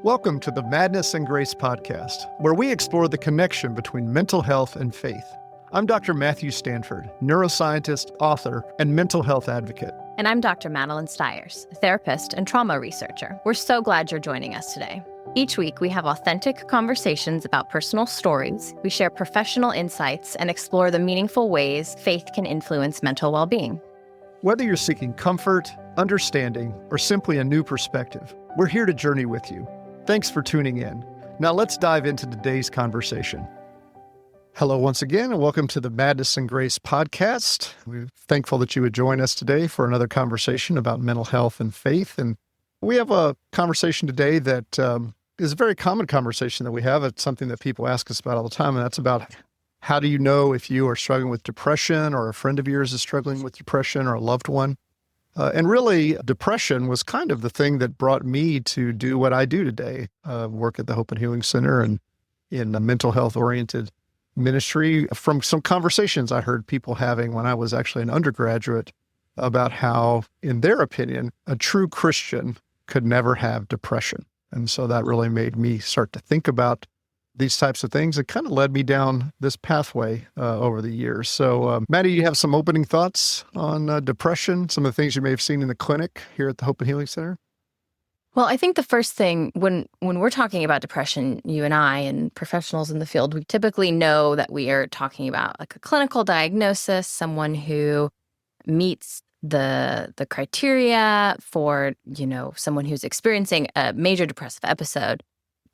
Welcome to the Madness and Grace podcast, where we explore the connection between mental health and faith. I'm Dr. Matthew Stanford, neuroscientist, author, and mental health advocate. And I'm Dr. Madeline Stiers, therapist and trauma researcher. We're so glad you're joining us today. Each week, we have authentic conversations about personal stories, we share professional insights, and explore the meaningful ways faith can influence mental well-being. Whether you're seeking comfort, understanding, or simply a new perspective, we're here to journey with you. Thanks for tuning in. Now let's dive into today's conversation. Hello once again, and welcome to the Madness and Grace podcast. We're thankful that you would join us today for another conversation about mental health and faith. And we have a conversation today that is a very common conversation that we have. It's something that people ask us about all the time, and that's about how do you know if you are struggling with depression, or a friend of yours is struggling with depression, or a loved one. And really, depression was kind of the thing that brought me to do what I do today, work at the Hope and Healing Center and in a mental health-oriented ministry, from some conversations I heard people having when I was actually an undergraduate about how, in their opinion, a true Christian could never have depression. And so that really made me start to think about these types of things. It kind of led me down this pathway over the years. So, Maddie, you have some opening thoughts on depression, some of the things you may have seen in the clinic here at the Hope and Healing Center? Well, I think the first thing, when we're talking about depression, you and I and professionals in the field, we typically know that we are talking about like a clinical diagnosis, someone who meets the criteria for, someone who's experiencing a major depressive episode.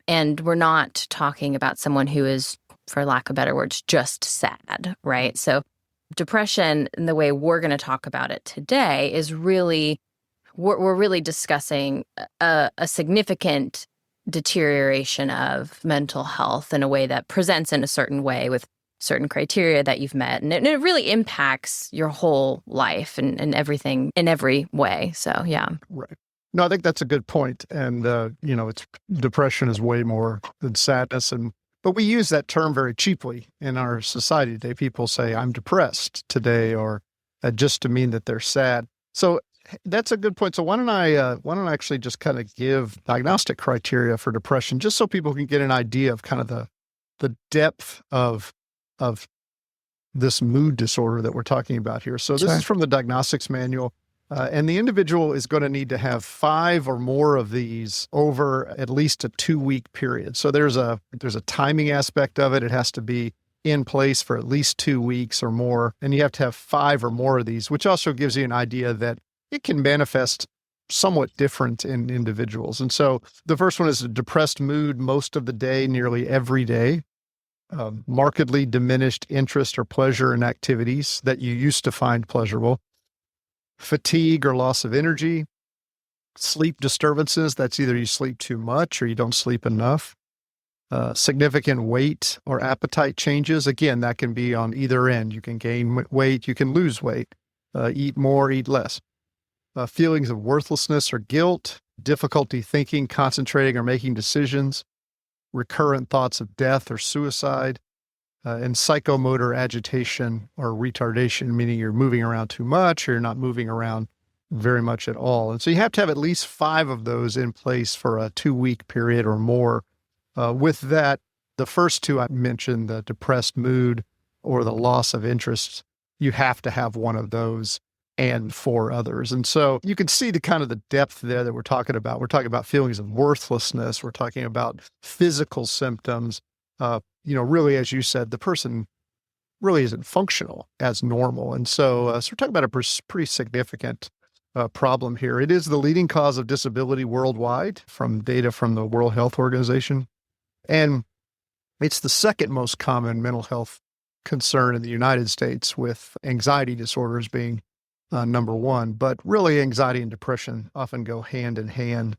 And we're not talking about someone who is, for lack of better words, just sad, right? So depression, and the way we're going to talk about it today, is really, we're really discussing a significant deterioration of mental health in a way that presents in a certain way with certain criteria that you've met. And it really impacts your whole life and everything in every way. So, yeah. Right. No, I think that's a good point. And, depression is way more than sadness. But we use that term very cheaply in our society today. People say, I'm depressed today, or just to mean that they're sad. So that's a good point. So why don't I actually just kind of give diagnostic criteria for depression, just so people can get an idea of kind of the depth of this mood disorder that we're talking about here. So this is from the diagnostics manual. And the individual is going to need to have 5 or more of these over at least a 2-week period. So there's a timing aspect of it. It has to be in place for at least 2 weeks or more. And you have to have 5 or more of these, which also gives you an idea that it can manifest somewhat different in individuals. And so the first one is a depressed mood most of the day, nearly every day. Markedly diminished interest or pleasure in activities that you used to find pleasurable. Fatigue or loss of energy, sleep disturbances, that's either you sleep too much or you don't sleep enough, significant weight or appetite changes. Again, that can be on either end. You can gain weight, you can lose weight, eat more, eat less. Feelings of worthlessness or guilt, difficulty thinking, concentrating, or making decisions, recurrent thoughts of death or suicide, and psychomotor agitation or retardation, meaning you're moving around too much or you're not moving around very much at all. And so you have to have at least 5 of those in place for a 2-week period or more. With that, the first 2 I mentioned, the depressed mood or the loss of interest, you have to have one of those and 4 others. And so you can see the kind of the depth there that we're talking about. We're talking about feelings of worthlessness. We're talking about physical symptoms. Really, as you said, the person really isn't functional as normal. And so we're talking about a pretty significant problem here. It is the leading cause of disability worldwide from data from the World Health Organization. And it's the second most common mental health concern in the United States, with anxiety disorders being number 1. But really, anxiety and depression often go hand in hand.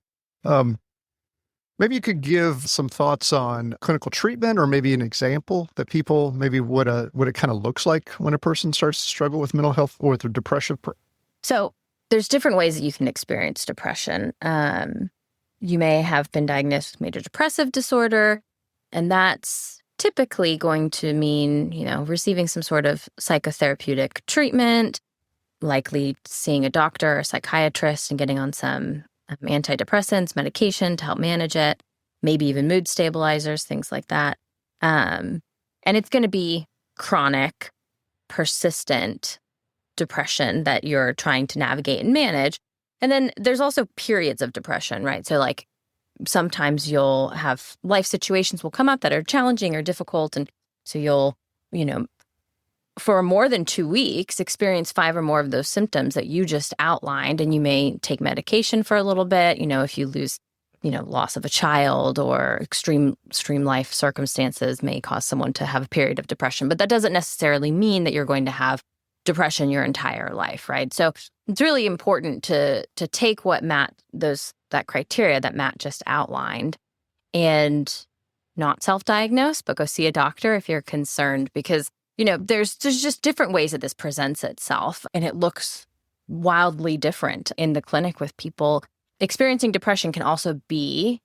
Maybe you could give some thoughts on clinical treatment, or maybe an example that people maybe what it kind of looks like when a person starts to struggle with mental health or with depression. So there's different ways that you can experience depression. You may have been diagnosed with major depressive disorder, and that's typically going to mean, receiving some sort of psychotherapeutic treatment, likely seeing a doctor or psychiatrist and getting on some antidepressants, medication to help manage it. maybe even mood stabilizers, things like that. And it's going to be chronic, persistent depression that you're trying to navigate and manage. And then there's also periods of depression, right? So like sometimes you'll have life situations will come up that are challenging or difficult. And so you'll, for more than 2 weeks, experience 5 or more of those symptoms that you just outlined. And you may take medication for a little bit, if you lose, loss of a child or extreme life circumstances may cause someone to have a period of depression. But that doesn't necessarily mean that you're going to have depression your entire life, right? So it's really important to take what that criteria that Matt just outlined and not self-diagnose, but go see a doctor if you're concerned, because there's just different ways that this presents itself, and it looks wildly different in the clinic with people. Experiencing depression can also be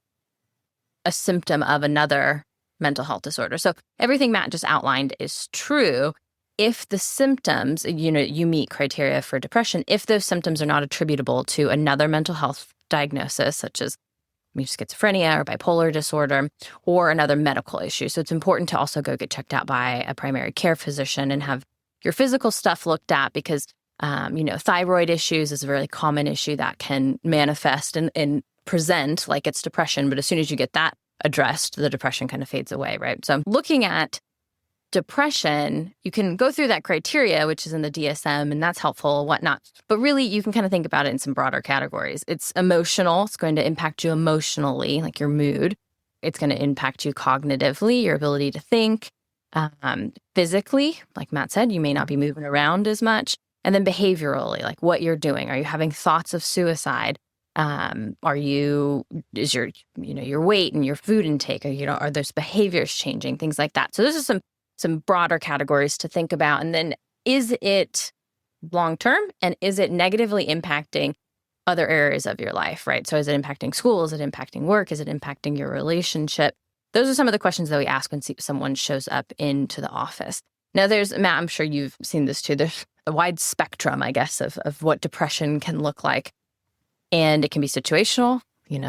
a symptom of another mental health disorder. So everything Matt just outlined is true. If the symptoms, you meet criteria for depression, if those symptoms are not attributable to another mental health diagnosis, such as schizophrenia or bipolar disorder or another medical issue. So it's important to also go get checked out by a primary care physician and have your physical stuff looked at, because, thyroid issues is a very common issue that can manifest and present like it's depression. But as soon as you get that addressed, the depression kind of fades away, right? So looking at depression, you can go through that criteria, which is in the DSM, and that's helpful, whatnot. But really, you can kind of think about it in some broader categories. It's emotional. It's going to impact you emotionally, like your mood. It's going to impact you cognitively, your ability to think. Physically, like Matt said, you may not be moving around as much. And then behaviorally, like what you're doing. Are you having thoughts of suicide? Is your weight and your food intake, are those behaviors changing? Things like that. So those are some broader categories to think about. And then, is it long-term, and is it negatively impacting other areas of your life, right? So is it impacting school? Is it impacting work? Is it impacting your relationship? Those are some of the questions that we ask when someone shows up into the office. Now Matt, I'm sure you've seen this too. There's a wide spectrum, I guess, of what depression can look like. And it can be situational. You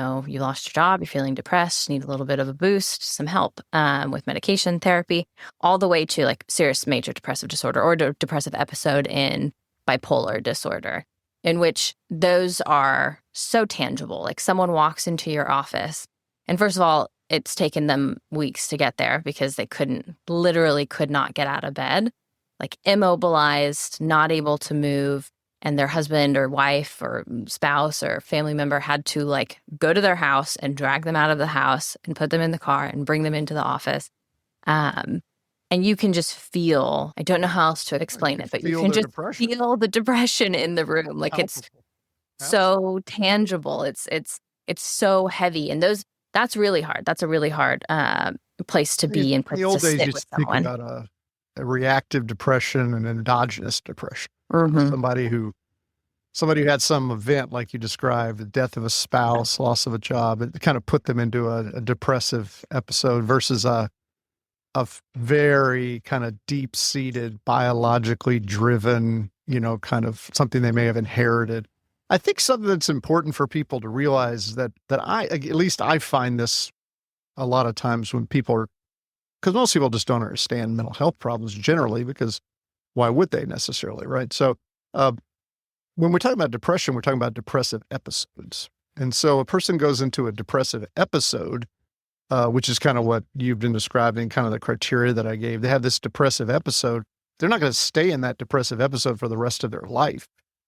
lost your job, you're feeling depressed, need a little bit of a boost, some help with medication therapy, all the way to like serious major depressive disorder or depressive episode in bipolar disorder, in which those are so tangible. Like someone walks into your office, and first of all, it's taken them weeks to get there because they literally could not get out of bed, like immobilized, not able to move. And their husband or wife or spouse or family member had to like go to their house and drag them out of the house and put them in the car and bring them into the office. And you can just feel, I don't know how else to explain it, but you can just feel the depression in the room. Like it's so tangible. It's so heavy. And that's really hard. That's a really hard place to be and place in the old to days, sit you with speak someone. about a reactive depression and endogenous depression. Mm-hmm. Somebody who had some event like you described, the death of a spouse, loss of a job, it kind of put them into a depressive episode versus a very kind of deep-seated, biologically driven, kind of something they may have inherited. I think something that's important for people to realize that at least I find this a lot of times when because most people just don't understand mental health problems generally, because why would they necessarily, right? So when we're talking about depression, we're talking about depressive episodes. And so a person goes into a depressive episode, which is kind of what you've been describing, kind of the criteria that I gave. They have this depressive episode. They're not going to stay in that depressive episode for the rest of their life,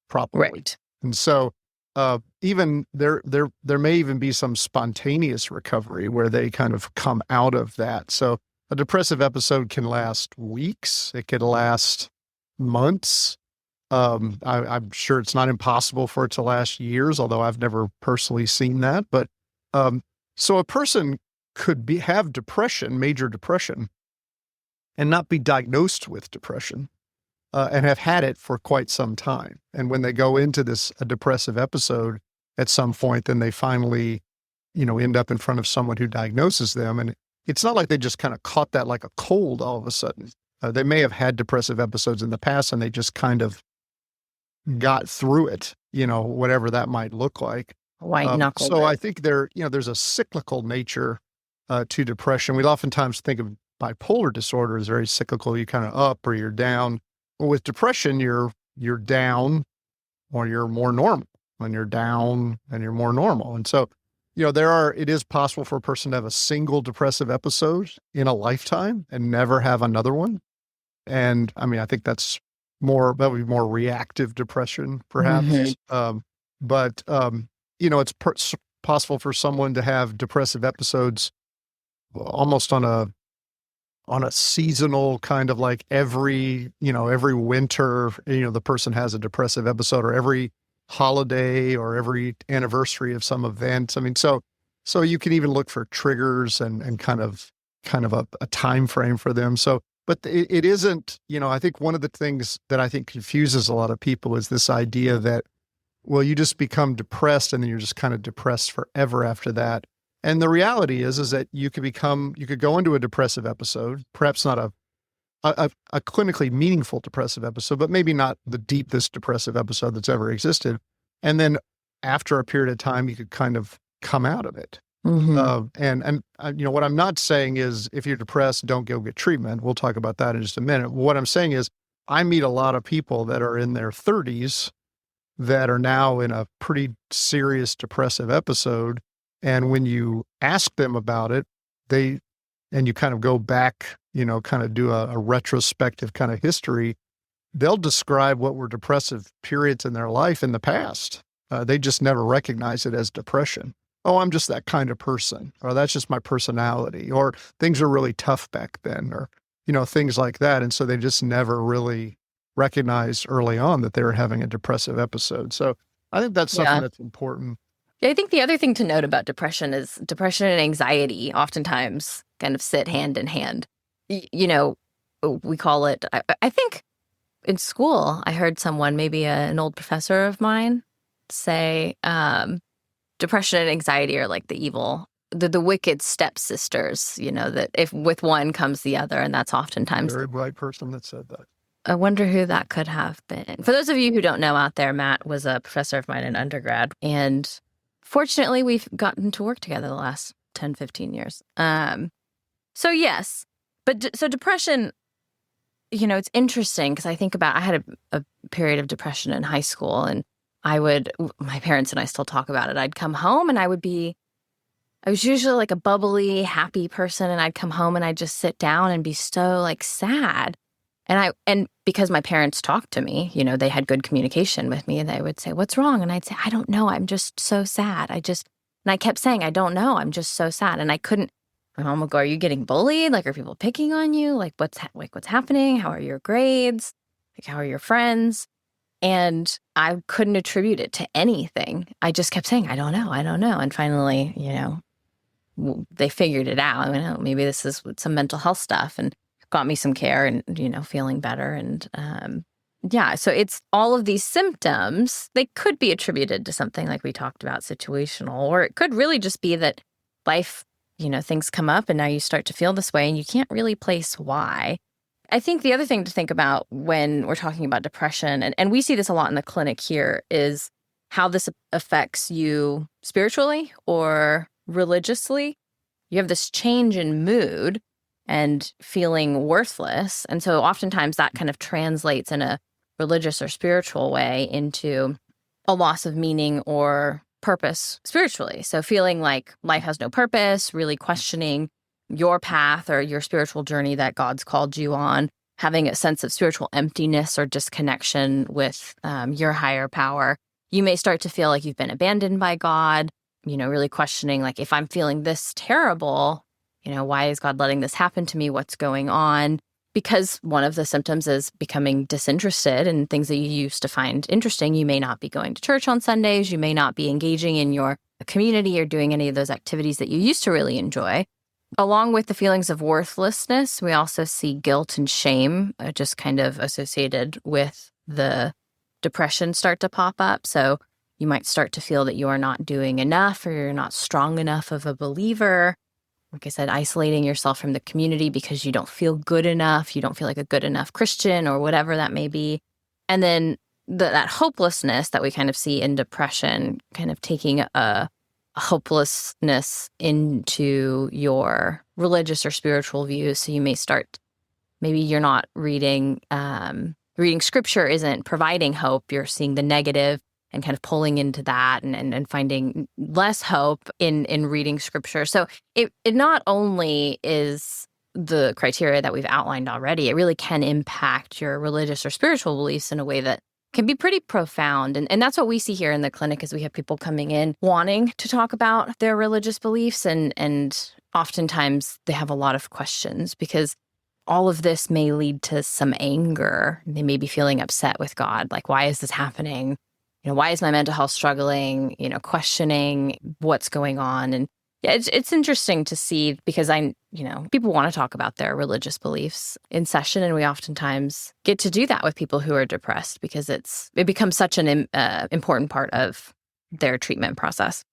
probably. Right. And so even there may even be some spontaneous recovery where they kind of come out of that. So a depressive episode can last weeks. It could last months. I'm sure it's not impossible for it to last years, although I've never personally seen that. But so a person could have depression, major depression, and not be diagnosed with depression, and have had it for quite some time. And when they go into a depressive episode at some point, then they finally, end up in front of someone who diagnoses them. And it's not like they just kind of caught that like a cold all of a sudden. They may have had depressive episodes in the past and they just kind of got through it, whatever that might look like. White knuckle. So I think there's a cyclical nature to depression. We oftentimes think of bipolar disorder as very cyclical. You're kind of up or you're down. Well, with depression, you're down or you're more normal. When you're down and you're more normal. And so, it is possible for a person to have a single depressive episode in a lifetime and never have another one. And I mean, I think that would be more reactive depression, perhaps. But it's possible for someone to have depressive episodes almost on a seasonal kind of like every winter, the person has a depressive episode, or every holiday or every anniversary of some event. I mean, so you can even look for triggers and kind of a time frame for them. So, but it isn't, I think one of the things that I think confuses a lot of people is this idea that, well, you just become depressed and then you're just kind of depressed forever after that. And the reality is that you could go into a depressive episode, perhaps not a clinically meaningful depressive episode, but maybe not the deepest depressive episode that's ever existed. And then after a period of time, you could kind of come out of it. What I'm not saying is if you're depressed, don't go get treatment. We'll talk about that in just a minute. What I'm saying is I meet a lot of people that are in their 30s that are now in a pretty serious depressive episode. And when you ask them about it, and you kind of go back, kind of do a retrospective kind of history, they'll describe what were depressive periods in their life in the past. They just never recognize it as depression. Oh, I'm just that kind of person, or that's just my personality, or things were really tough back then, or, things like that. And so they just never really recognized early on that they were having a depressive episode. So I think that's something that's important. Yeah, I think the other thing to note about depression is depression and anxiety oftentimes kind of sit hand in hand. We call it, I think in school, I heard someone, maybe an old professor of mine, say depression and anxiety are like the wicked stepsisters, that if with one comes the other, and that's oftentimes. Very bright person that said that. I wonder who that could have been. For those of you who don't know out there, Matt was a professor of mine in undergrad, and fortunately, we've gotten to work together the last 10, 15 years. So yes, so depression, it's interesting because I think about, I had a period of depression in high school, and my parents and I still talk about it. I'd come home and I was usually like a bubbly, happy person, and I'd come home and I'd just sit down and be so like sad. And because my parents talked to me, they had good communication with me, and they would say, "What's wrong?" And I'd say, "I don't know. I'm just so sad. And I kept saying, "I don't know. I'm just so sad." And I couldn't. My mom would go, "Are you getting bullied? Like, are people picking on you? Like, what's happening? How are your grades? Like, how are your friends?" And I couldn't attribute it to anything. I just kept saying, "I don't know. I don't know." And finally, they figured it out. I mean, oh, maybe this is some mental health stuff, and got me some care and, feeling better. And so it's all of these symptoms, they could be attributed to something like we talked about, situational, or it could really just be that life, things come up and now you start to feel this way and you can't really place why. I think the other thing to think about when we're talking about depression, and we see this a lot in the clinic here, is how this affects you spiritually or religiously. You have this change in mood and feeling worthless. And so oftentimes that kind of translates in a religious or spiritual way into a loss of meaning or purpose spiritually. So feeling like life has no purpose, really questioning your path or your spiritual journey that God's called you on, having a sense of spiritual emptiness or disconnection with your higher power. You may start to feel like you've been abandoned by God, really questioning, like, if I'm feeling this terrible, why is God letting this happen to me? What's going on? Because one of the symptoms is becoming disinterested in things that you used to find interesting. You may not be going to church on Sundays. You may not be engaging in your community or doing any of those activities that you used to really enjoy. Along with the feelings of worthlessness, we also see guilt and shame just kind of associated with the depression start to pop up. So you might start to feel that you are not doing enough, or you're not strong enough of a believer. Like I said, isolating yourself from the community because you don't feel good enough. You don't feel like a good enough Christian or whatever that may be. And then that hopelessness that we kind of see in depression kind of taking a hopelessness into your religious or spiritual views. So you may start, maybe you're not reading scripture isn't providing hope. You're seeing the negative and kind of pulling into that and finding less hope in reading scripture. So it not only is the criteria that we've outlined already, it really can impact your religious or spiritual beliefs in a way that can be pretty profound. And that's what we see here in the clinic, is we have people coming in wanting to talk about their religious beliefs, and oftentimes they have a lot of questions because all of this may lead to some anger. They may be feeling upset with God, like, why is this happening? Why is my mental health struggling? Questioning what's going on. And yeah, it's interesting to see, because people want to talk about their religious beliefs in session, and we oftentimes get to do that with people who are depressed because it becomes such an important part of their treatment process.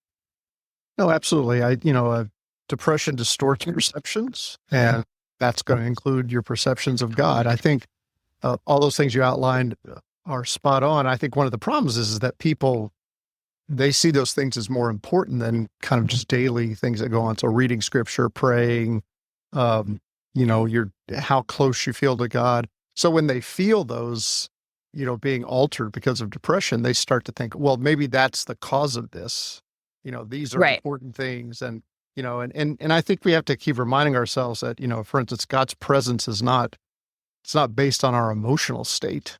No, absolutely. Depression distorts perceptions, and that's going to include your perceptions of God. I think all those things you outlined are spot on. I think one of the problems is that people, they see those things as more important than kind of just daily things that go on. So reading scripture, praying, how close you feel to God. So when they feel those, being altered because of depression, they start to think, well, maybe that's the cause of this. These are Right. important things. And, and I think we have to keep reminding ourselves that, for instance, God's presence it's not based on our emotional state.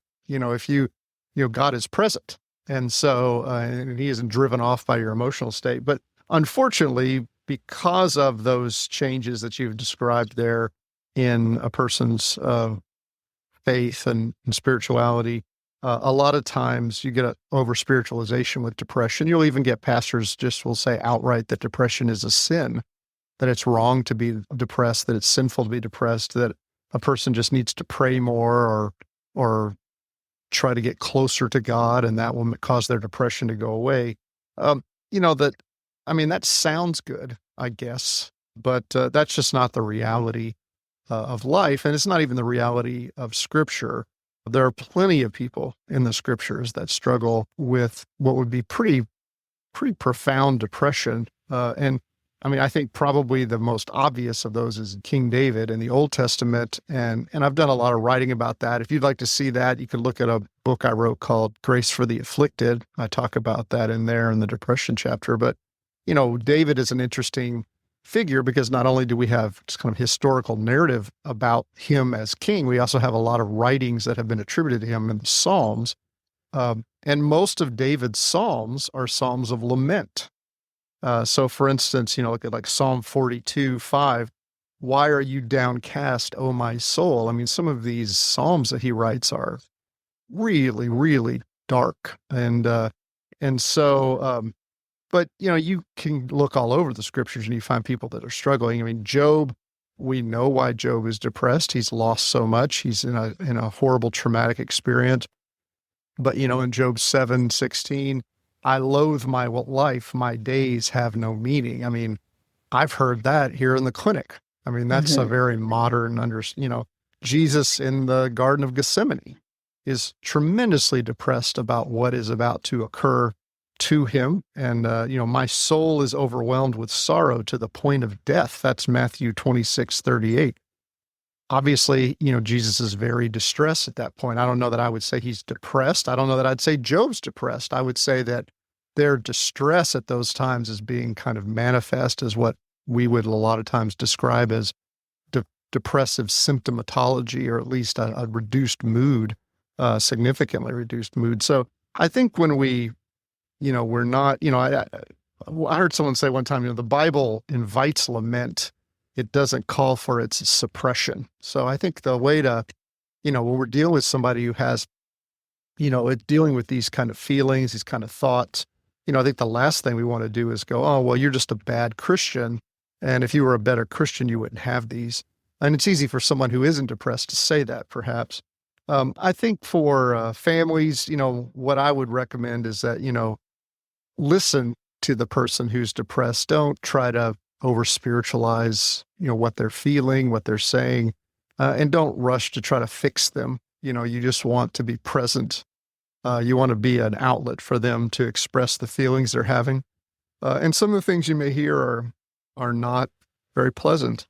God is present. And so, and he isn't driven off by your emotional state. But unfortunately, because of those changes that you've described there in a person's faith and spirituality, a lot of times you get an over-spiritualization with depression. You'll even get pastors just will say outright that depression is a sin, that it's wrong to be depressed, that it's sinful to be depressed, that a person just needs to pray more or try to get closer to God, and that will cause their depression to go away. That sounds good, I guess, but that's just not the reality of life, and it's not even the reality of Scripture. There are plenty of people in the Scriptures that struggle with what would be pretty profound depression, I think probably the most obvious of those is King David in the Old Testament, and I've done a lot of writing about that. If you'd like to see that, you can look at a book I wrote called Grace for the Afflicted. I talk about that in there in the depression chapter. But, David is an interesting figure because not only do we have just kind of historical narrative about him as king, we also have a lot of writings that have been attributed to him in the Psalms. And most of David's Psalms are Psalms of lament. So for instance, look at like Psalm 42:5, why are you downcast, O my soul? Some of these Psalms that he writes are really, really dark. But you can look all over the Scriptures and you find people that are struggling. Job, we know why Job is depressed. He's lost so much. He's in a horrible traumatic experience. But, in Job 7:16, I loathe my life, my days have no meaning. I've heard that here in the clinic. That's a very modern Jesus in the Garden of Gethsemane is tremendously depressed about what is about to occur to him. And, my soul is overwhelmed with sorrow to the point of death. That's Matthew 26:38. Obviously, Jesus is very distressed at that point. I don't know that I would say he's depressed. I don't know that I'd say Job's depressed. I would say that their distress at those times is being kind of manifest as what we would a lot of times describe as depressive symptomatology, or at least a reduced mood, significantly reduced mood. So I think when we're not, I heard someone say one time, the Bible invites lament. It doesn't call for its suppression. So I think the way to, when we're dealing with somebody who has, dealing with these kind of feelings, these kind of thoughts, I think the last thing we want to do is go, oh, well, you're just a bad Christian. And if you were a better Christian, you wouldn't have these. And it's easy for someone who isn't depressed to say that, perhaps. I think for families, what I would recommend is that, listen to the person who's depressed. Don't try to over-spiritualize, what they're feeling, what they're saying, and don't rush to try to fix them. You just want to be present. You want to be an outlet for them to express the feelings they're having. And some of the things you may hear are not very pleasant.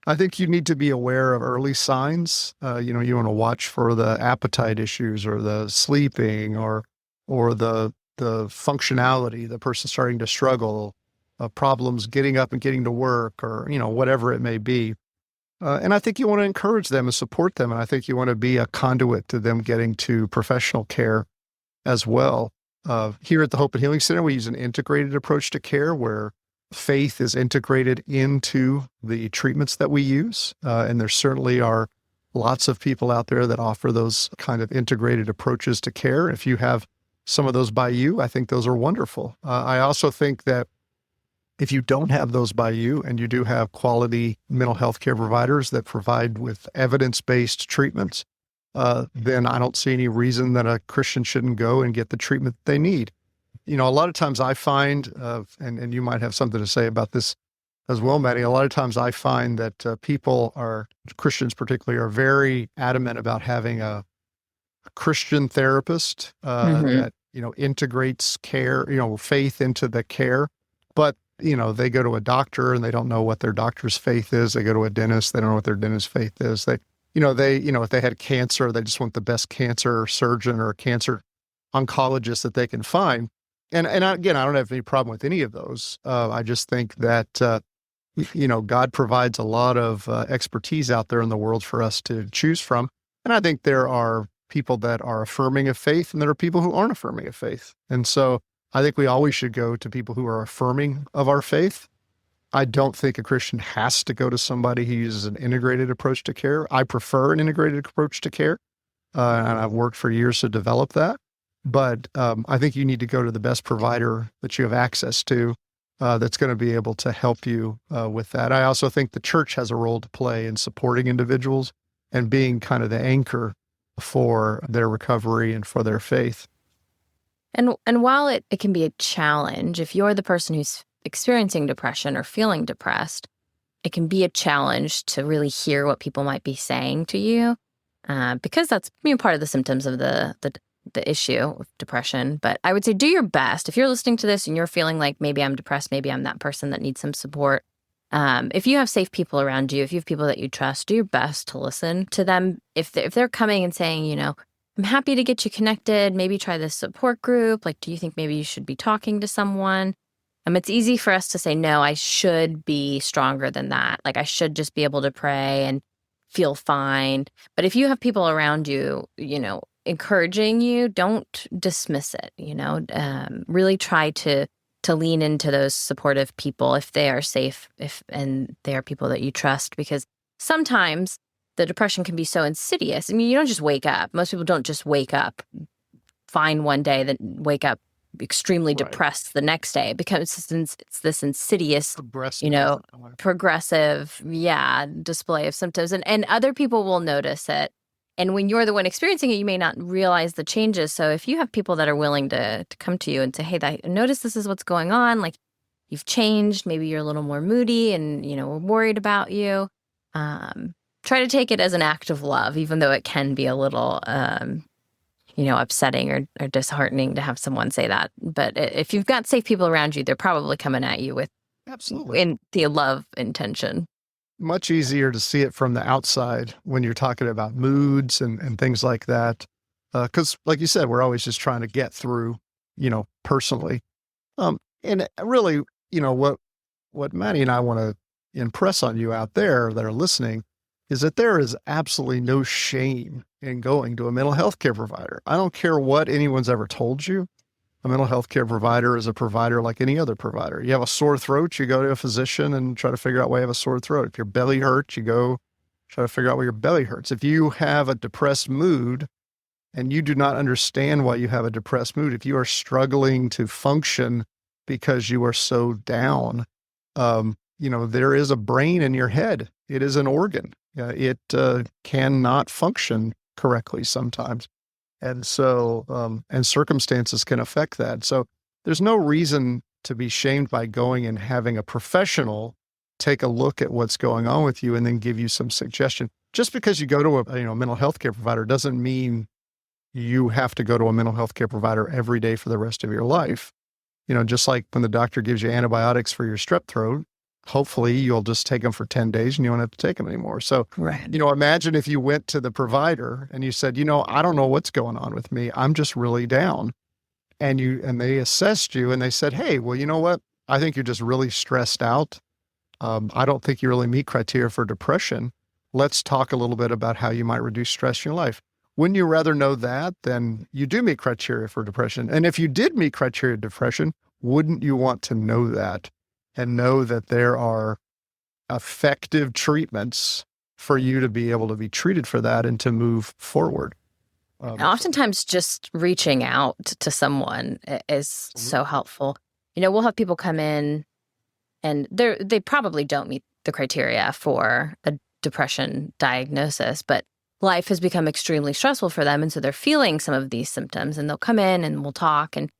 I think you need to be aware of early signs. You want to watch for the appetite issues or the sleeping or the functionality, the person starting to struggle, problems getting up and getting to work, or whatever it may be. And I think you want to encourage them and support them, and I think you want to be a conduit to them getting to professional care as well. Here at the Hope and Healing Center, we use an integrated approach to care where faith is integrated into the treatments that we use. And there certainly are lots of people out there that offer those kind of integrated approaches to care. If you have some of those by you, I think those are wonderful. I also think that if you don't have those by you and you do have quality mental health care providers that provide with evidence-based treatments, then I don't see any reason that a Christian shouldn't go and get the treatment they need. A lot of times I find, and you might have something to say about this as well, Maddie, a lot of times I find that Christians particularly, are very adamant about having a Christian therapist that, integrates care, faith into the care. But, they go to a doctor and they don't know what their doctor's faith is. They go to a dentist, they don't know what their dentist's faith is. If they had cancer, they just want the best cancer surgeon or cancer oncologist that they can find. And again, I don't have any problem with any of those. I just think that, God provides a lot of expertise out there in the world for us to choose from. And I think there are people that are affirming of faith and there are people who aren't affirming of faith. And so I think we always should go to people who are affirming of our faith. I don't think a Christian has to go to somebody who uses an integrated approach to care. I prefer an integrated approach to care, and I've worked for years to develop that. But I think you need to go to the best provider that you have access to that's going to be able to help you with that. I also think the church has a role to play in supporting individuals and being kind of the anchor for their recovery and for their faith. And while it can be a challenge, if you're the person who's experiencing depression or feeling depressed, it can be a challenge to really hear what people might be saying to you, because that's part of the symptoms of the issue with depression. But I would say do your best. If you're listening to this and you're feeling like maybe I'm depressed, maybe I'm that person that needs some support, if you have safe people around you, if you have people that you trust, do your best to listen to them. If they're coming and saying, I'm happy to get you connected, maybe try this support group, like, do you think maybe you should be talking to someone? It's easy for us to say, no, I should be stronger than that. Like, I should just be able to pray and feel fine. But if you have people around you, encouraging you, don't dismiss it, really try to lean into those supportive people if they are safe, and they are people that you trust, because sometimes the depression can be so insidious. You don't just wake up. Most people don't just wake up fine one day, then wake up extremely depressed the next day, because it's this insidious, progressive, display of symptoms, and other people will notice it. And when you're the one experiencing it, you may not realize the changes. So if you have people that are willing to come to you and say, hey, I notice this is what's going on, like you've changed, maybe you're a little more moody and, we're worried about you. Try to take it as an act of love, even though it can be a little, upsetting or disheartening to have someone say that. But if you've got safe people around you, they're probably coming at you with in the love intention. Much easier to see it from the outside when you're talking about moods and things like that. Because like you said, we're always just trying to get through, personally. And really, what Maddie and I want to impress on you out there that are listening is that there is absolutely no shame in going to a mental health care provider. I don't care what anyone's ever told you. A mental health care provider is a provider like any other provider. You have a sore throat, you go to a physician and try to figure out why you have a sore throat. If your belly hurts, you go try to figure out why your belly hurts. If you have a depressed mood and you do not understand why you have a depressed mood, if you are struggling to function because you are so down, there is a brain in your head. It is an organ. It cannot function correctly sometimes. And so, and circumstances can affect that. So there's no reason to be shamed by going and having a professional take a look at what's going on with you and then give you some suggestion. Just because you go to a mental health care provider doesn't mean you have to go to a mental health care provider every day for the rest of your life. just like when the doctor gives you antibiotics for your strep throat, hopefully you'll just take them for 10 days and you won't have to take them anymore. So, Right. Imagine if you went to the provider and you said, I don't know what's going on with me. I'm just really down. And they assessed you and they said, hey, well, you know what? I think you're just really stressed out. I don't think you really meet criteria for depression. Let's talk a little bit about how you might reduce stress in your life. Wouldn't you rather know that than you do meet criteria for depression? And if you did meet criteria of depression, wouldn't you want to know that and know that there are effective treatments for you to be able to be treated for that and to move forward? Oftentimes just reaching out to someone is so helpful. We'll have people come in and they probably don't meet the criteria for a depression diagnosis, but life has become extremely stressful for them. And so they're feeling some of these symptoms and they'll come in and we'll talk and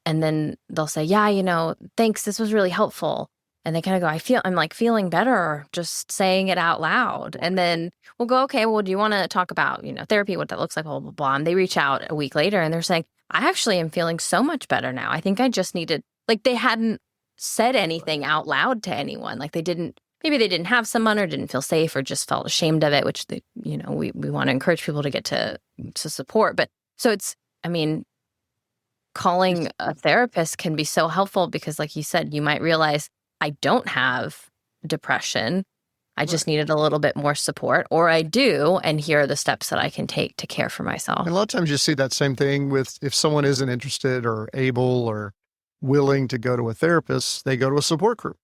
then they'll say, yeah, thanks, this was really helpful. And they kind of go, I'm like feeling better just saying it out loud. And then we'll go, okay, well, do you want to talk about, therapy, what that looks like, blah, blah, blah. And they reach out a week later and they're saying, I actually am feeling so much better now. I think I just needed, like they hadn't said anything out loud to anyone. Like maybe they didn't have someone or didn't feel safe or just felt ashamed of it, which, we want to encourage people to get to support. But so calling a therapist can be so helpful because like you said, you might realize I don't have depression. I just needed a little bit more support, or I do, and here are the steps that I can take to care for myself. And a lot of times you see that same thing with if someone isn't interested or able or willing to go to a therapist, they go to a support group.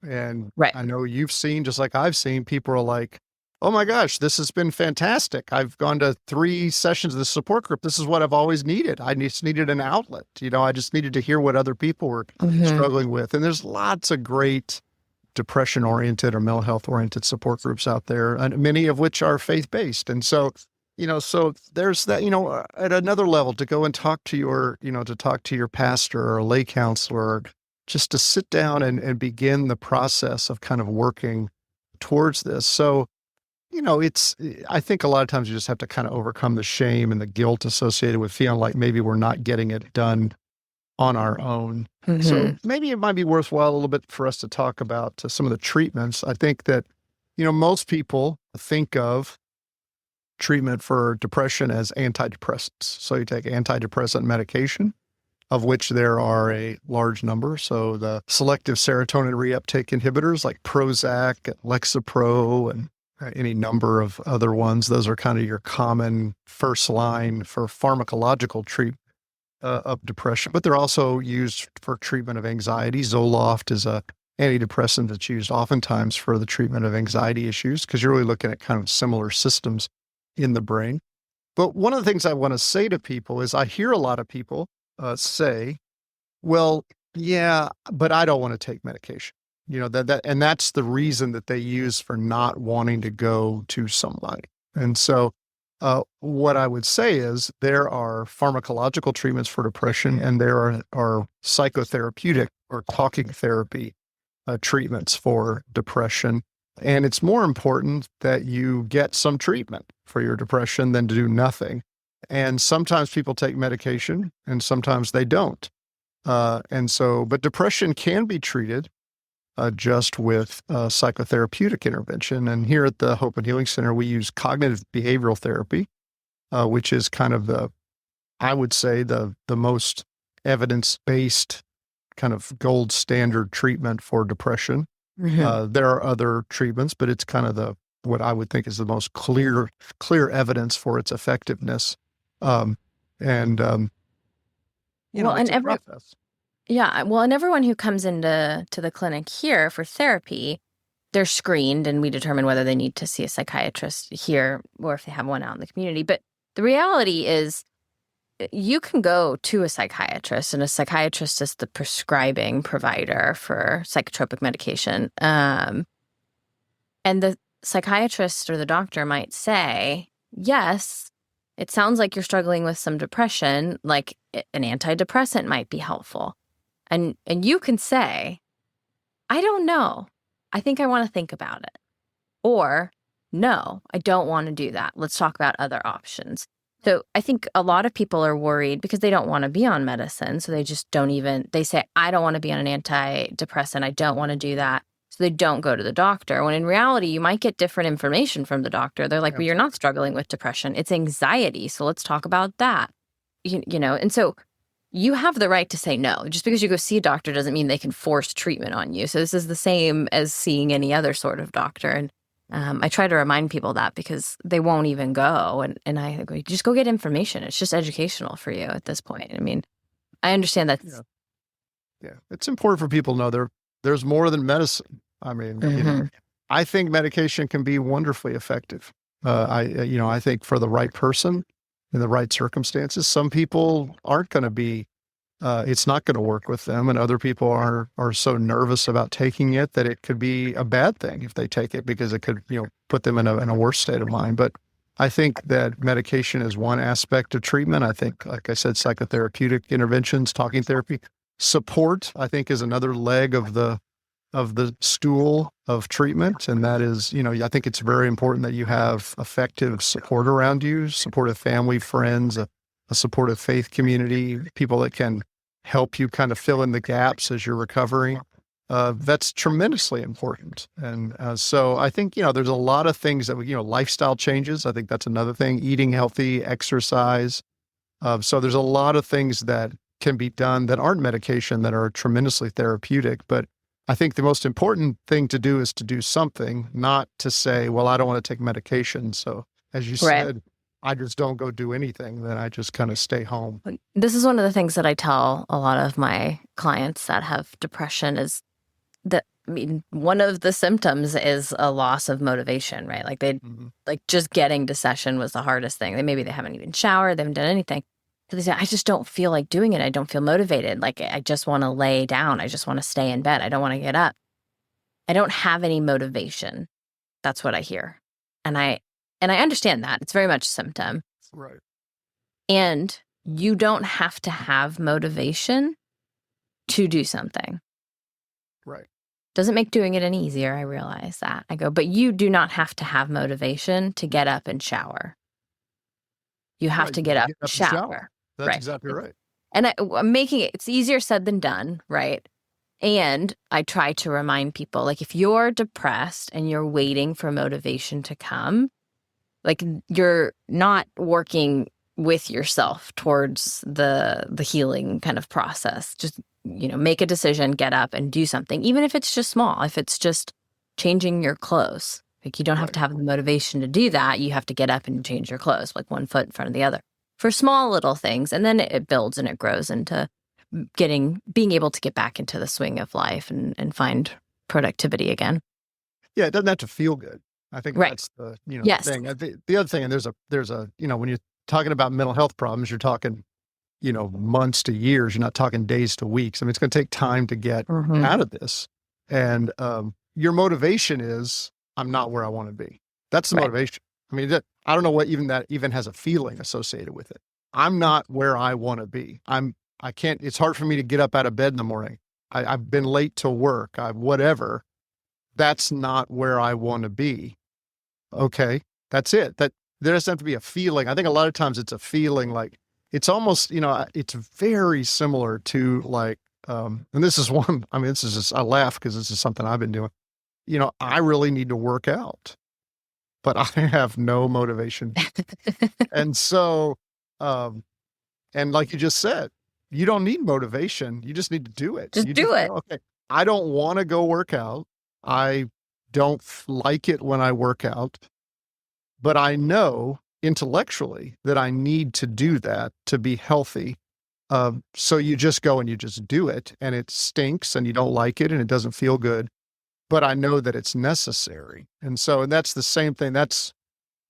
And Right. I know you've seen, just like I've seen, people are like, oh my gosh, this has been fantastic. I've gone to 3 sessions of the support group. This is what I've always needed. I just needed an outlet. I just needed to hear what other people were struggling with. And there's lots of great depression-oriented or mental health-oriented support groups out there, and many of which are faith-based. And so, so there's that, at another level to go and talk to your pastor or a lay counselor, or just to sit down and begin the process of kind of working towards this. So, I think a lot of times you just have to kind of overcome the shame and the guilt associated with feeling like maybe we're not getting it done on our own. So maybe it might be worthwhile a little bit for us to talk about some of the treatments. I think that, most people think of treatment for depression as antidepressants. So you take antidepressant medication, of which there are a large number. So the selective serotonin reuptake inhibitors like Prozac, Lexapro, and any number of other ones. Those are kind of your common first line for pharmacological treatment of depression, but they're also used for treatment of anxiety. Zoloft is a antidepressant that's used oftentimes for the treatment of anxiety issues because you're really looking at kind of similar systems in the brain. But one of the things I want to say to people is I hear a lot of people say, well, yeah, but I don't want to take medication. And that's the reason that they use for not wanting to go to somebody. And so what I would say is there are pharmacological treatments for depression, and there are psychotherapeutic or talking therapy treatments for depression. And it's more important that you get some treatment for your depression than to do nothing. And sometimes people take medication and sometimes they don't. But depression can be treated just with psychotherapeutic intervention. And here at the Hope and Healing Center, we use cognitive behavioral therapy, which is kind of I would say the most evidence-based kind of gold standard treatment for depression. There are other treatments, but it's kind of what I would think is the most clear evidence for its effectiveness. Yeah. Well, and everyone who comes into the clinic here for therapy, they're screened and we determine whether they need to see a psychiatrist here or if they have one out in the community. But the reality is you can go to a psychiatrist, and a psychiatrist is the prescribing provider for psychotropic medication. And the psychiatrist or the doctor might say, yes, it sounds like you're struggling with some depression, like an antidepressant might be helpful. And you can say, I don't know. I think I want to think about it. Or, no, I don't want to do that. Let's talk about other options. So I think a lot of people are worried because they don't want to be on medicine. So they just don't even, they say, I don't want to be on an antidepressant. I don't want to do that. So they don't go to the doctor. When in reality, you might get different information from the doctor. They're like, well, you're not struggling with depression. It's anxiety. So let's talk about that. You know, and so you have the right to say no. Just because you go see a doctor doesn't mean they can force treatment on you. So this is the same as seeing any other sort of doctor. And I try to remind people that because they won't even go. And I go, just go get information. It's just educational for you at this point. I mean, I understand that. Yeah. It's important for people to know there's more than medicine. I mean, you know, I think medication can be wonderfully effective. I think for the right person in the right circumstances, some people aren't going to be, it's not going to work with them. And other people are so nervous about taking it that it could be a bad thing if they take it because it could, put them in a worse state of mind. But I think that medication is one aspect of treatment. I think, like I said, psychotherapeutic interventions, talking therapy, support, I think is another leg of the stool of treatment. And that is, I think it's very important that you have effective support around you, supportive family, friends, a supportive faith community, people that can help you kind of fill in the gaps as you're recovering. That's tremendously important. And so I think, there's a lot of things that, lifestyle changes. I think that's another thing, eating healthy, exercise. So there's a lot of things that can be done that aren't medication that are tremendously therapeutic. But I think the most important thing to do is to do something, not to say, well, I don't want to take medication. So as you said, I just don't go do anything. Then I just kind of stay home. This is one of the things that I tell a lot of my clients that have depression is that, one of the symptoms is a loss of motivation, right? Like like just getting to session was the hardest thing. Maybe they haven't even showered, they haven't done anything. So they say, I just don't feel like doing it. I don't feel motivated. Like I just want to lay down. I just want to stay in bed. I don't want to get up. I don't have any motivation. That's what I hear. And I understand that. It's very much a symptom. Right. And you don't have to have motivation to do something. Right. Doesn't make doing it any easier. I realize that. I go, but you do not have to have motivation to get up and shower. You have to get up and shower. That's exactly right. And I'm making it's easier said than done, right? And I try to remind people, like, if you're depressed and you're waiting for motivation to come, like, you're not working with yourself towards the healing kind of process. Just, make a decision, get up and do something, even if it's just small, if it's just changing your clothes. Like, you don't have to have the motivation to do that. You have to get up and change your clothes, like one foot in front of the other, for small little things. And then it builds and it grows into being able to get back into the swing of life and find productivity again. Yeah, it doesn't have to feel good. I think that's the thing. The other thing, and there's a when you're talking about mental health problems, you're talking months to years. You're not talking days to weeks. I mean, it's going to take time to get out of this. And your motivation is, I'm not where I want to be. That's the motivation. I mean, I don't know what that even has a feeling associated with it. I'm not where I want to be. I can't. It's hard for me to get up out of bed in the morning. I've been late to work. Whatever. That's not where I want to be. Okay, that's it. There doesn't have to be a feeling. I think a lot of times it's a feeling, like it's almost, it's very similar to like, and this is one, this is just, I laugh because this is something I've been doing. I really need to work out, but I have no motivation. And so, and like you just said, you don't need motivation. You just need to do it. Just do it. Okay, I don't want to go work out. I don't like it when I work out, but I know intellectually that I need to do that to be healthy. So you just go and you just do it, and it stinks and you don't like it and it doesn't feel good, but I know that it's necessary. And that's the same thing. That's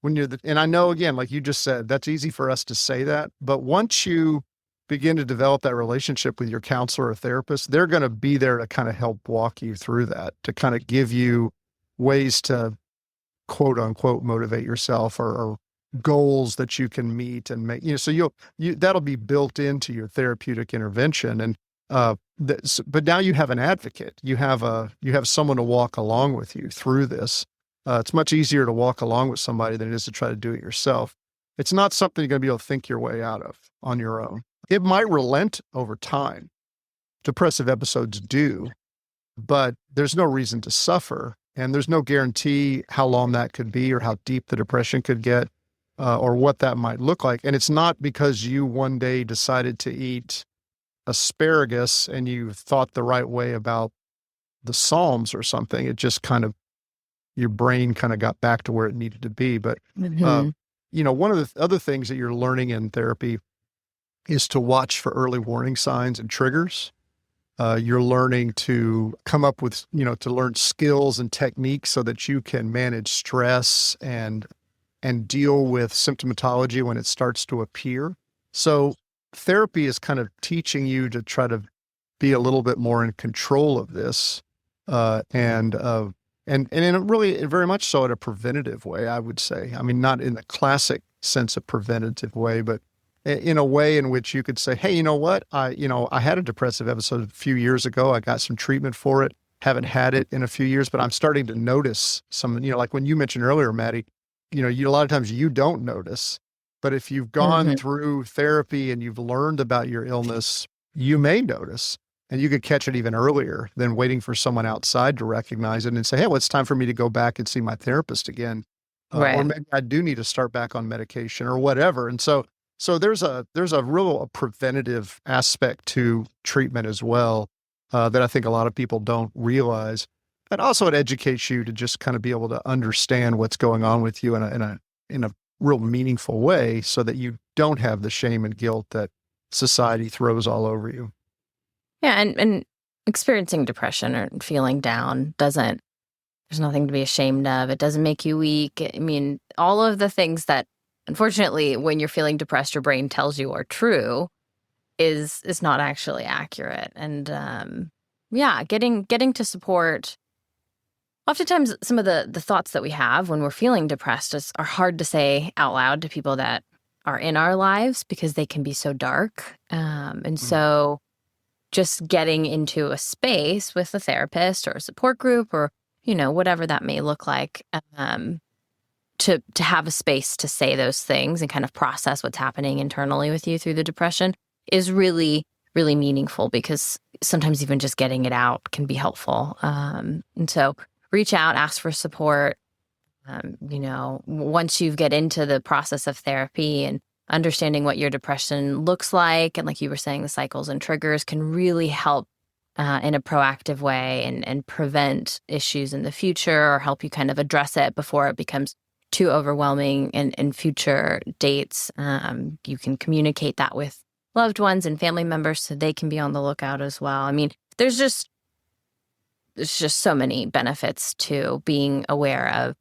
when and I know, again, like you just said, that's easy for us to say that, but once you begin to develop that relationship with your counselor or therapist, they're going to be there to kind of help walk you through that, to kind of give you ways to quote unquote motivate yourself, or goals that you can meet and make, so that'll be built into your therapeutic intervention. And, but now you have an advocate, you have someone to walk along with you through this. It's much easier to walk along with somebody than it is to try to do it yourself. It's not something you're going to be able to think your way out of on your own. It might relent over time. Depressive episodes do, but there's no reason to suffer. And there's no guarantee how long that could be or how deep the depression could get or what that might look like. And it's not because you one day decided to eat asparagus and you thought the right way about the Psalms or something. It just kind of, your brain kind of got back to where it needed to be. But, one of the other things that you're learning in therapy is to watch for early warning signs and triggers. You're learning to come up with, to learn skills and techniques so that you can manage stress and deal with symptomatology when it starts to appear. So therapy is kind of teaching you to try to be a little bit more in control of this, and in a really very much so in a preventative way, I would say. I mean, not in the classic sense of preventative way, but in a way in which you could say, hey, you know what? I had a depressive episode a few years ago. I got some treatment for it. Haven't had it in a few years, but I'm starting to notice some, like when you mentioned earlier, Maddie, a lot of times you don't notice, but if you've gone through therapy and you've learned about your illness, you may notice, and you could catch it even earlier than waiting for someone outside to recognize it and say, hey, well, it's time for me to go back and see my therapist again. Right. Or maybe I do need to start back on medication or whatever. And so there's a real preventative aspect to treatment as well that I think a lot of people don't realize. And also it educates you to just kind of be able to understand what's going on with you in a real meaningful way so that you don't have the shame and guilt that society throws all over you. Yeah, and experiencing depression or feeling down there's nothing to be ashamed of. It doesn't make you weak. I mean, all of the things that, unfortunately, when you're feeling depressed, your brain tells you are true is not actually accurate. And getting to support. Oftentimes, some of the thoughts that we have when we're feeling depressed are hard to say out loud to people that are in our lives because they can be so dark. So just getting into a space with a therapist or a support group or, whatever that may look like, to have a space to say those things and kind of process what's happening internally with you through the depression is really, really meaningful because sometimes even just getting it out can be helpful. And so reach out, ask for support. Once you get into the process of therapy and understanding what your depression looks like, and like you were saying, the cycles and triggers can really help in a proactive way and prevent issues in the future or help you kind of address it before it becomes too overwhelming in future dates. You can communicate that with loved ones and family members so they can be on the lookout as well. I mean, there's just so many benefits to being aware of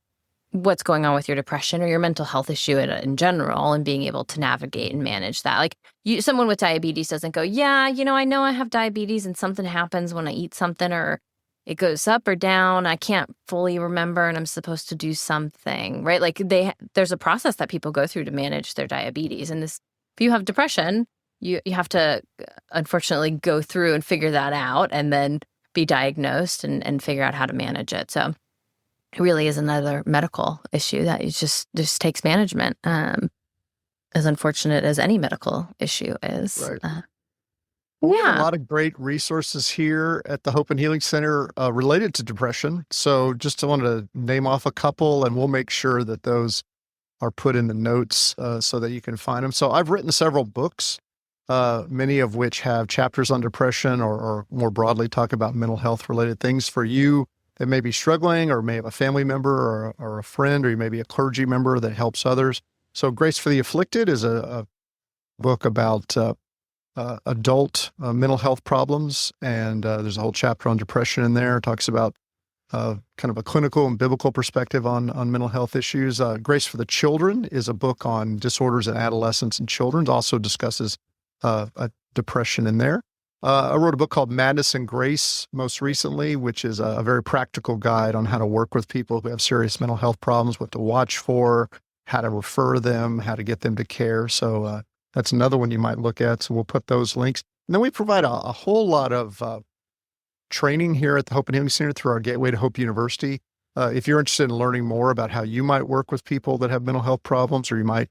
what's going on with your depression or your mental health issue in general and being able to navigate and manage that. Like someone with diabetes doesn't go, I know I have diabetes and something happens when I eat something or it goes up or down. I can't fully remember and I'm supposed to do something, right? Like there's a process that people go through to manage their diabetes. And if you have depression, you have to unfortunately go through and figure that out and then be diagnosed and figure out how to manage it. So it really is another medical issue that just takes management, as unfortunate as any medical issue is. Right. We have a lot of great resources here at the Hope and Healing Center related to depression. So just wanted to name off a couple, and we'll make sure that those are put in the notes so that you can find them. So I've written several books, many of which have chapters on depression or more broadly talk about mental health related things for you that may be struggling or may have a family member or a friend, or you may be a clergy member that helps others. So Grace for the Afflicted is a book about adult mental health problems. And there's a whole chapter on depression in there. It talks about kind of a clinical and biblical perspective on mental health issues. Grace for the Children is a book on disorders in adolescents and children. It also discusses depression in there. I wrote a book called Madness and Grace most recently, which is a very practical guide on how to work with people who have serious mental health problems, what to watch for, how to refer them, how to get them to care. So that's another one you might look at. So we'll put those links. And then we provide a whole lot of training here at the Hope and Healing Center through our Gateway to Hope University. If you're interested in learning more about how you might work with people that have mental health problems, or you might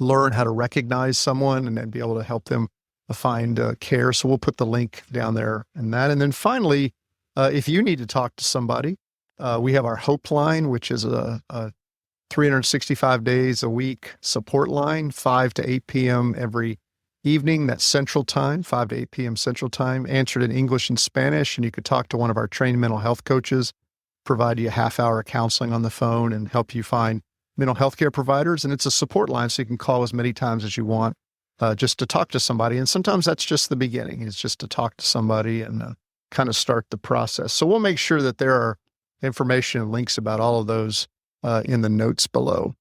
learn how to recognize someone and then be able to help them find care. So we'll put the link down there and that. And then finally, if you need to talk to somebody, we have our Hope Line, which is a 365 days a week support line, 5 to 8 p.m. every evening. That's Central Time, 5 to 8 p.m. Central Time, answered in English and Spanish. And you could talk to one of our trained mental health coaches, provide you a half-hour counseling on the phone and help you find mental health care providers. And it's a support line, so you can call as many times as you want just to talk to somebody. And sometimes that's just the beginning. It's just to talk to somebody and kind of start the process. So we'll make sure that there are information and links about all of those in the notes below.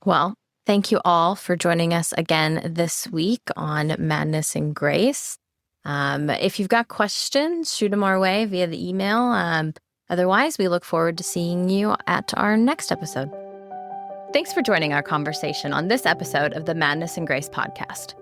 Well, thank you all for joining us again this week on Madness and Grace. If you've got questions, shoot them our way via the email. Otherwise, we look forward to seeing you at our next episode. Thanks for joining our conversation on this episode of the Madness and Grace podcast.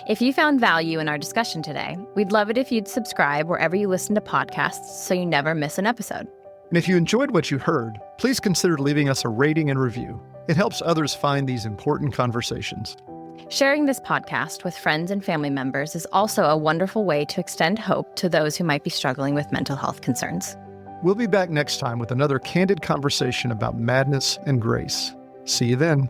If you found value in our discussion today, we'd love it if you'd subscribe wherever you listen to podcasts so you never miss an episode. And if you enjoyed what you heard, please consider leaving us a rating and review. It helps others find these important conversations. Sharing this podcast with friends and family members is also a wonderful way to extend hope to those who might be struggling with mental health concerns. We'll be back next time with another candid conversation about madness and grace. See you then.